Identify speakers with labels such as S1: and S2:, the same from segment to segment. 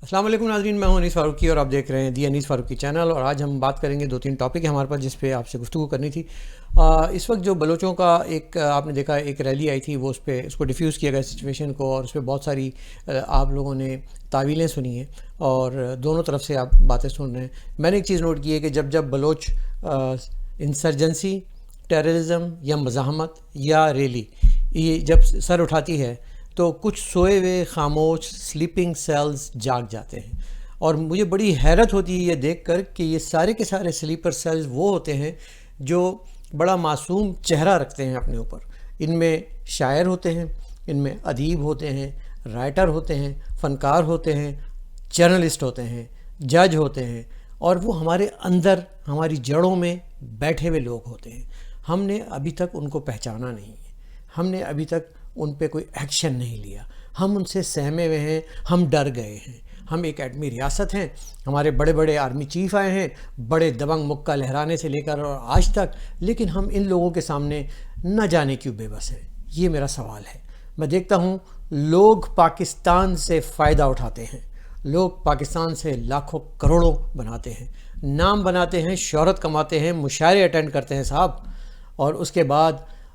S1: السلام علیکم ناظرین، میں ہوں انیس فاروقی اور آپ دیکھ رہے ہیں دی انیس فاروقی چینل. اور آج ہم بات کریں گے 2-3 ٹاپک ہیں ہمارے پاس جس پہ آپ سے گفتگو کرنی تھی. اس وقت جو بلوچوں کا ایک آپ نے دیکھا ایک ریلی آئی تھی، وہ اس کو ڈیفیوز کیا گیا سچویشن کو، اور اس پہ بہت ساری آپ لوگوں نے تعویلیں سنی ہیں اور دونوں طرف سے آپ باتیں سن رہے ہیں. میں نے ایک چیز نوٹ کی ہے کہ جب بلوچ انسرجنسی، ٹیررزم یا مزاحمت یا ریلی یہ جب سر اٹھاتی ہے تو کچھ سوئے ہوئے خاموش سلیپنگ سیلز جاگ جاتے ہیں. اور مجھے بڑی حیرت ہوتی ہے یہ دیکھ کر کہ یہ سارے کے سارے سلیپر سیلز وہ ہوتے ہیں جو بڑا معصوم چہرہ رکھتے ہیں اپنے اوپر. ان میں شاعر ہوتے ہیں، ان میں ادیب ہوتے ہیں، رائٹر ہوتے ہیں، فنکار ہوتے ہیں، جرنلسٹ ہوتے ہیں، جج ہوتے ہیں، اور وہ ہمارے اندر ہماری جڑوں میں بیٹھے ہوئے لوگ ہوتے ہیں. ہم نے ابھی تک ان کو پہچانا نہیں ہے، ہم نے ابھی تک ان پہ کوئی ایکشن نہیں لیا، ہم ان سے سہمے ہوئے ہیں، ہم ڈر گئے ہیں. ہم ایک ایٹمی ریاست ہیں، ہمارے بڑے بڑے آرمی چیف آئے ہیں بڑے دبنگ مکہ لہرانے سے لے کر اور آج تک، لیکن ہم ان لوگوں کے سامنے نہ جانے کیوں بے بس ہیں. یہ میرا سوال ہے. میں دیکھتا ہوں لوگ پاکستان سے فائدہ اٹھاتے ہیں، لوگ پاکستان سے لاکھوں کروڑوں بناتے ہیں، نام بناتے ہیں، شہرت کماتے ہیں، مشاعرے اٹینڈ کرتے ہیں صاحب، اور اس کے بعد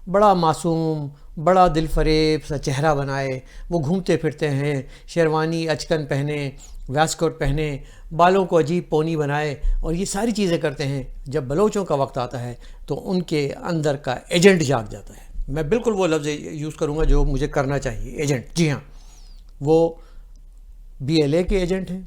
S1: بڑا معصوم، بڑا دل فریب سا چہرہ بنائے وہ گھومتے پھرتے ہیں، شیروانی اچکن پہنے، ویسکوٹ پہنے، بالوں کو عجیب پونی بنائے، اور یہ ساری چیزیں کرتے ہیں. جب بلوچوں کا وقت آتا ہے تو ان کے اندر کا ایجنٹ جاگ جاتا ہے. میں بالکل وہ لفظ یوز کروں گا جو مجھے کرنا چاہیے، ایجنٹ. جی ہاں، وہ BLA کے ایجنٹ ہیں،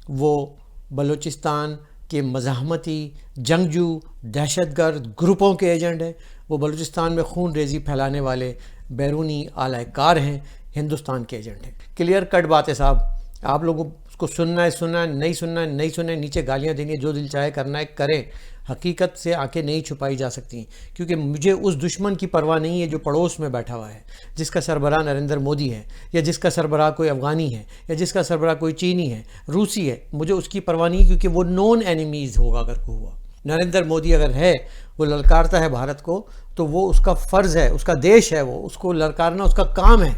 S1: وہ بلوچستان کے مزاحمتی، جنگجو، دہشت گرد گروپوں کے ایجنٹ ہیں، وہ بلوچستان میں خون ریزی پھیلانے والے بیرونی اعلی کار ہیں، ہندوستان کے ایجنٹ ہیں. کلیئر کٹ بات ہے صاحب. آپ لوگوں کو سننا ہے، نہیں سننا ہے نہیں سننا ہے، نیچے گالیاں دینی ہے، جو دل چاہے کرنا ہے کریں. حقیقت سے آنکھیں نہیں چھپائی جا سکتی، کیونکہ مجھے اس دشمن کی پرواہ نہیں ہے جو پڑوس میں بیٹھا ہوا ہے، جس کا سربراہ نریندر مودی ہے، یا جس کا سربراہ کوئی افغانی ہے، یا جس کا سربراہ کوئی چینی ہے، روسی ہے. مجھے اس کی پرواہ نہیں، کیونکہ وہ نون اینیمیز ہوگا. اگر کو ہوا نریندر مودی اگر ہے، وہ للکارتا ہے بھارت کو، تو وہ اس کا فرض ہے، اس کا دیش ہے، وہ اس کو للکارنا اس کا کام ہے،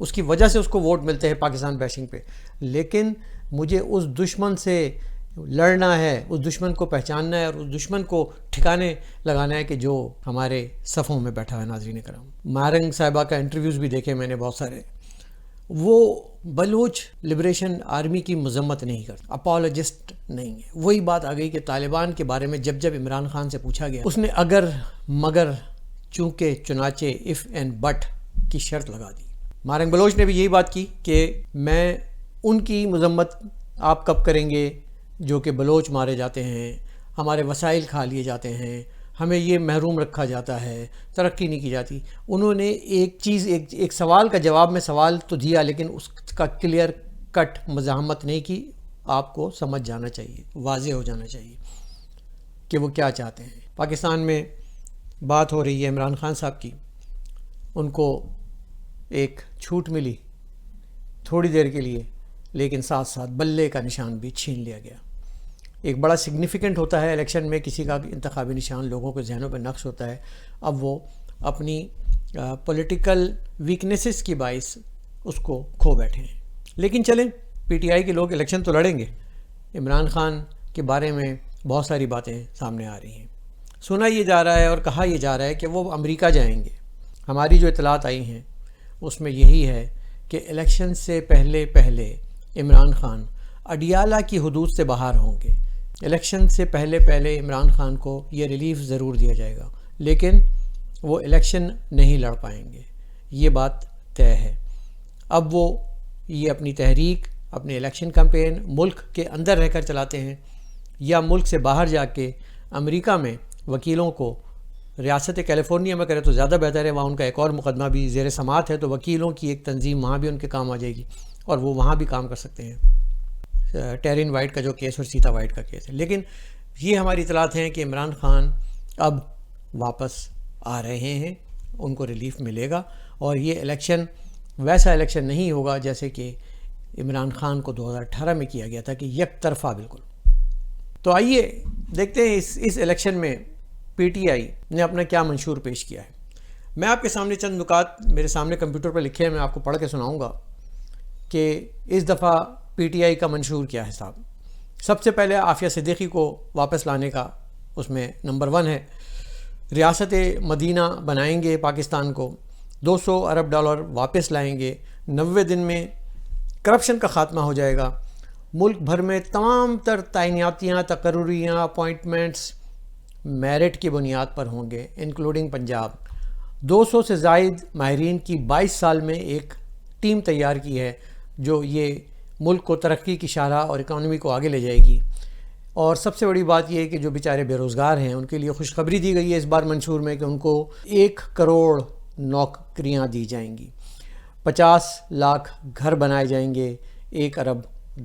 S1: اس کی وجہ سے اس کو ووٹ ملتے ہیں پاکستان بیشنگ پہ. لیکن مجھے اس دشمن سے لڑنا ہے، اس دشمن کو پہچاننا ہے، اور اس دشمن کو ٹھکانے لگانا ہے کہ جو ہمارے صفوں میں بیٹھا ہے. ناظرین کرام، مارنگ صاحبہ کا انٹرویوز بھی دیکھے میں نے بہت سارے. وہ بلوچ لبریشن آرمی کی مذمت نہیں کرتا، اپالوجسٹ نہیں ہے. وہی بات آ گئی کہ طالبان کے بارے میں جب عمران خان سے پوچھا گیا، اس نے اگر مگر چونکہ چنانچہ اف اینڈ بٹ کی شرط لگا دی. مارنگ بلوچ نے بھی یہی بات کی کہ میں ان کی مذمت آپ کب کریں گے جو کہ بلوچ مارے جاتے ہیں، ہمارے وسائل کھا لیے جاتے ہیں، ہمیں یہ محروم رکھا جاتا ہے، ترقی نہیں کی جاتی. انہوں نے ایک سوال کا جواب میں سوال تو دیا، لیکن اس کا کلیئر کٹ مزاحمت نہیں کی. آپ کو سمجھ جانا چاہیے، واضح ہو جانا چاہیے کہ وہ کیا چاہتے ہیں. پاکستان میں بات ہو رہی ہے عمران خان صاحب کی، ان کو ایک چھوٹ ملی تھوڑی دیر کے لیے، لیکن ساتھ ساتھ بلے کا نشان بھی چھین لیا گیا. ایک بڑا سگنیفیکنٹ ہوتا ہے الیکشن میں، کسی کا انتخابی نشان لوگوں کے ذہنوں پہ نقش ہوتا ہے. اب وہ اپنی پولیٹیکل ویکنیسز کی باعث اس کو کھو بیٹھے ہیں. لیکن چلیں، PTI کے لوگ الیکشن تو لڑیں گے. عمران خان کے بارے میں بہت ساری باتیں سامنے آ رہی ہیں. سنا یہ جا رہا ہے اور کہا یہ جا رہا ہے کہ وہ امریکہ جائیں گے. ہماری جو اطلاعات آئی ہیں اس میں یہی ہے کہ الیکشن سے پہلے عمران خان اڈیالہ کی حدود سے باہر ہوں گے. الیکشن سے پہلے عمران خان کو یہ ریلیف ضرور دیا جائے گا، لیکن وہ الیکشن نہیں لڑ پائیں گے، یہ بات طے ہے. اب وہ یہ اپنی تحریک، اپنے الیکشن کمپین ملک کے اندر رہ کر چلاتے ہیں، یا ملک سے باہر جا کے امریکہ میں وکیلوں کو، ریاست کیلیفورنیا میں کرے تو زیادہ بہتر ہے، وہاں ان کا ایک اور مقدمہ بھی زیر سماعت ہے، تو وکیلوں کی ایک تنظیم وہاں بھی ان کے کام آ جائے گی، اور وہ وہاں بھی کام کر سکتے ہیں. ٹیرین وائٹ کا جو کیس اور سیتا وائٹ کا کیس ہے. لیکن یہ ہماری اطلاعات ہیں کہ عمران خان اب واپس آ رہے ہیں، ان کو ریلیف ملے گا، اور یہ الیکشن ویسا الیکشن نہیں ہوگا جیسے کہ عمران خان کو 2018 میں کیا گیا تھا کہ یک طرفہ بالکل. تو آئیے دیکھتے ہیں اس الیکشن میں PTI نے اپنا کیا منشور پیش کیا ہے. میں آپ کے سامنے چند نکات میرے سامنے کمپیوٹر پر لکھے ہیں، میں آپ کو پڑھ کے سناؤں گا کہ اس دفعہ پی ٹی آئی کا منشور کیا ہے صاحب؟ سب سے پہلے عافیہ صدیقی کو واپس لانے کا اس میں نمبر 1 ہے. ریاست مدینہ بنائیں گے پاکستان کو, $200 ارب واپس لائیں گے, 90 دن میں کرپشن کا خاتمہ ہو جائے گا, ملک بھر میں تمام تر تعیناتیاں, تقرریاں, اپوائنٹمنٹس میرٹ کی بنیاد پر ہوں گے انکلوڈنگ پنجاب. 200 سے زائد ماہرین کی 22 سال میں ایک ٹیم تیار کی ہے جو یہ ملک کو ترقی کی شاہراہ اور اکانومی کو آگے لے جائے گی. اور سب سے بڑی بات یہ ہے کہ جو بیچارے بے روزگار ہیں ان کے لیے خوشخبری دی گئی ہے اس بار منشور میں کہ ان کو 1 کروڑ نوکریاں دی جائیں گی, 50 لاکھ گھر بنائے جائیں گے, 1 ارب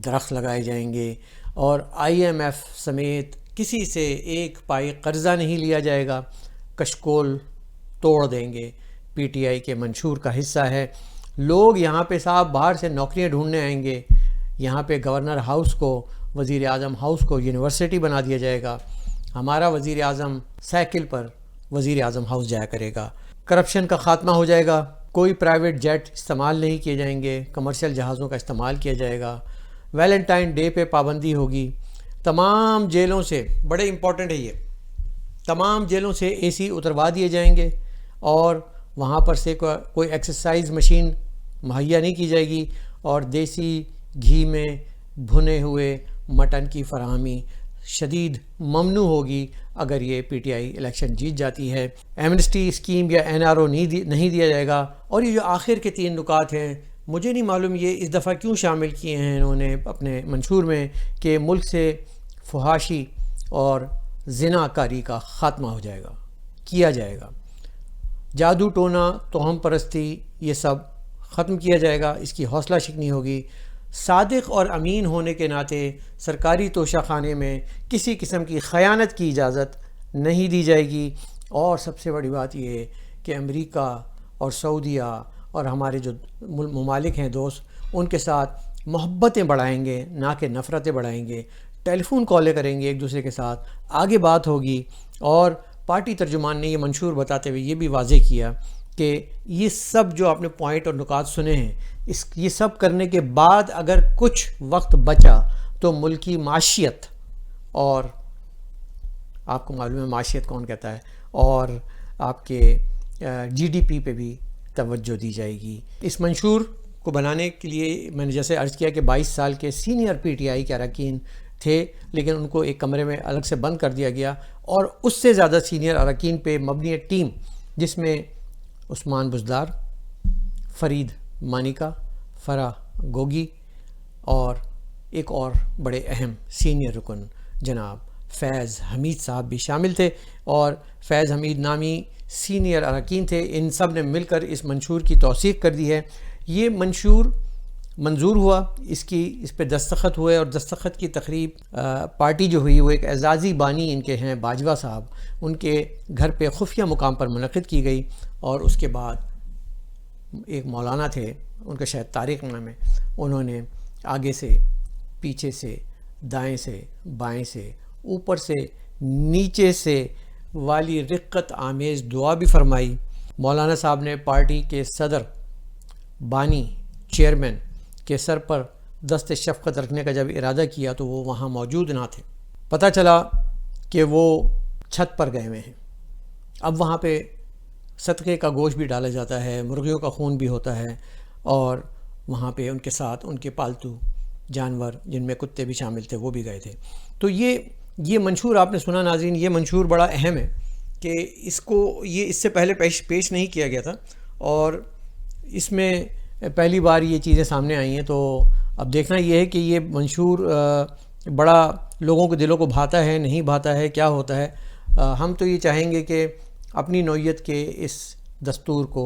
S1: درخت لگائے جائیں گے, اور IMF سمیت کسی سے 1 پائی قرضہ نہیں لیا جائے گا. کشکول توڑ دیں گے, پی ٹی آئی کے منشور کا حصہ ہے. لوگ یہاں پہ صاحب باہر سے نوکریاں ڈھونڈنے آئیں گے, یہاں پہ گورنر ہاؤس کو, وزیر اعظم ہاؤس کو یونیورسٹی بنا دیا جائے گا. ہمارا وزیر اعظم سائیکل پر وزیر اعظم ہاؤس جایا کرے گا. کرپشن کا خاتمہ ہو جائے گا, کوئی پرائیویٹ جیٹ استعمال نہیں کیے جائیں گے, کمرشل جہازوں کا استعمال کیا جائے گا. ویلنٹائن ڈے پہ پابندی ہوگی. تمام جیلوں سے, بڑے امپورٹنٹ ہے یہ, تمام جیلوں سے AC اتروا دیے جائیں گے اور وہاں پر سے کوئی ایکسرسائز مشین مہیا نہیں کی جائے گی, اور دیسی گھی میں بھنے ہوئے مٹن کی فراہمی شدید ممنوع ہوگی اگر یہ پی ٹی آئی الیکشن جیت جاتی ہے. ایمنسٹی اسکیم یا NRO نہیں دیا جائے گا. اور یہ جو آخر کے 3 نکات ہیں, مجھے نہیں معلوم یہ اس دفعہ کیوں شامل کیے ہیں انہوں نے اپنے منشور میں, کہ ملک سے فحاشی اور زنا کاری کا خاتمہ ہو جائے گا, کیا جائے گا. جادو ٹونا, توہم پرستی, یہ سب ختم کیا جائے گا, اس کی حوصلہ شکنی ہوگی. صادق اور امین ہونے کے ناطے سرکاری توشہ خانے میں کسی قسم کی خیانت کی اجازت نہیں دی جائے گی. اور سب سے بڑی بات یہ ہے کہ امریکہ اور سعودیہ اور ہمارے جو ممالک ہیں دوست, ان کے ساتھ محبتیں بڑھائیں گے, نہ کہ نفرتیں بڑھائیں گے. ٹیلی فون کالیں کریں گے ایک دوسرے کے ساتھ, آگے بات ہوگی. اور پارٹی ترجمان نے یہ منشور بتاتے ہوئے یہ بھی واضح کیا کہ یہ سب جو آپ نے پوائنٹ اور نکات سنے ہیں, یہ سب کرنے کے بعد اگر کچھ وقت بچا تو ملکی معیشت, اور آپ کو معلوم ہے معیشت کون کہتا ہے, اور آپ کے GDP پہ بھی توجہ دی جائے گی. اس منشور کو بنانے کے لیے میں نے جیسے عرض کیا کہ 22 سال کے سینئر PTI کے اراکین تھے, لیکن ان کو ایک کمرے میں الگ سے بند کر دیا گیا, اور اس سے زیادہ سینئر اراکین پہ مبنی ٹیم جس میں عثمان بزدار, فرید مانیکا, فرح گوگی اور ایک اور بڑے اہم سینئر رکن جناب فیض حمید صاحب بھی شامل تھے. اور فیض حمید نامی سینئر اراکین تھے. ان سب نے مل کر اس منشور کی توثیق کر دی ہے. یہ منشور منظور ہوا, اس پہ دستخط ہوئے, اور دستخط کی تقریب پارٹی جو ہوئی وہ ایک اعزازی بانی ان کے ہیں باجوہ صاحب, ان کے گھر پہ خفیہ مقام پر منعقد کی گئی. اور اس کے بعد ایک مولانا تھے, ان کا شاید طارق نام ہے, انہوں نے آگے سے, پیچھے سے, دائیں سے, بائیں سے, اوپر سے, نیچے سے والی رقت آمیز دعا بھی فرمائی. مولانا صاحب نے پارٹی کے صدر, بانی, چیئرمین کے سر پر دست شفقت رکھنے کا جب ارادہ کیا تو وہ وہاں موجود نہ تھے. پتہ چلا کہ وہ چھت پر گئے ہوئے ہیں. اب وہاں پہ صدقے کا گوشت بھی ڈالا جاتا ہے, مرغیوں کا خون بھی ہوتا ہے, اور وہاں پہ ان کے ساتھ ان کے پالتو جانور جن میں کتے بھی شامل تھے وہ بھی گئے تھے. تو یہ منشور آپ نے سنا ناظرین, یہ منشور بڑا اہم ہے کہ اس سے پہلے پیش نہیں کیا گیا تھا, اور اس میں پہلی بار یہ چیزیں سامنے آئی ہیں. تو اب دیکھنا یہ ہے کہ یہ منشور بڑا لوگوں کے دلوں کو بھاتا ہے, نہیں بھاتا ہے, کیا ہوتا ہے. ہم تو یہ چاہیں گے کہ اپنی نوعیت کے اس دستور کو,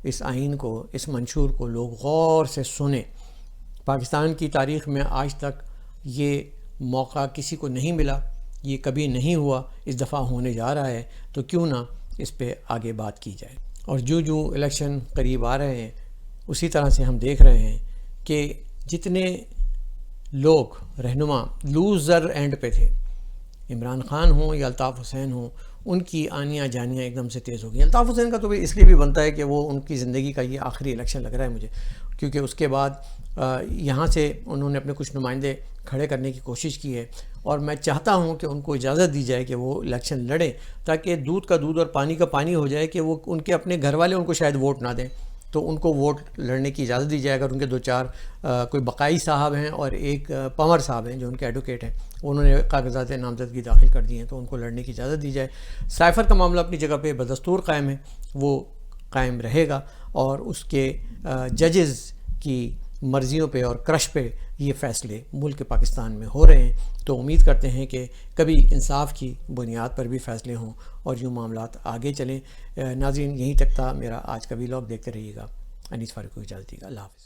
S1: اس آئین کو, اس منشور کو لوگ غور سے سنیں. پاکستان کی تاریخ میں آج تک یہ موقع کسی کو نہیں ملا, یہ کبھی نہیں ہوا, اس دفعہ ہونے جا رہا ہے, تو کیوں نہ اس پہ آگے بات کی جائے. اور جو الیکشن قریب آ رہے ہیں اسی طرح سے ہم دیکھ رہے ہیں کہ جتنے لوگ رہنما لوزر اینڈ پہ تھے, عمران خان ہوں یا الطاف حسین ہوں, ان کی آنیاں جانیاں ایک دم سے تیز ہو گئی. الطاف حسین کا تو اس لیے بھی بنتا ہے کہ وہ ان کی زندگی کا یہ آخری الیکشن لگ رہا ہے مجھے, کیونکہ اس کے بعد یہاں سے انہوں نے اپنے کچھ نمائندے کھڑے کرنے کی کوشش کی ہے, اور میں چاہتا ہوں کہ ان کو اجازت دی جائے کہ وہ الیکشن لڑیں, تاکہ دودھ کا دودھ اور پانی کا پانی ہو جائے کہ وہ ان کے اپنے گھر والے ان کو شاید ووٹ نہ دیں, تو ان کو ووٹ لڑنے کی اجازت دی جائے. اگر ان کے 2-4 کوئی بقائی صاحب ہیں اور ایک پنور صاحب ہیں جو ان کے ایڈوکیٹ ہیں, انہوں نے کاغذات نامزدگی داخل کر دی ہیں, تو ان کو لڑنے کی اجازت دی جائے. سائفر کا معاملہ اپنی جگہ پہ بدستور قائم ہے, وہ قائم رہے گا, اور اس کے ججز کی مرضیوں پہ اور کرش پہ یہ فیصلے ملک پاکستان میں ہو رہے ہیں. تو امید کرتے ہیں کہ کبھی انصاف کی بنیاد پر بھی فیصلے ہوں اور یوں معاملات آگے چلیں. ناظرین, یہیں تک تھا میرا آج کا ویلاگ. دیکھتے رہیے گا. انیس فاروقی کو اجازت دیے گا. اللہ حافظ.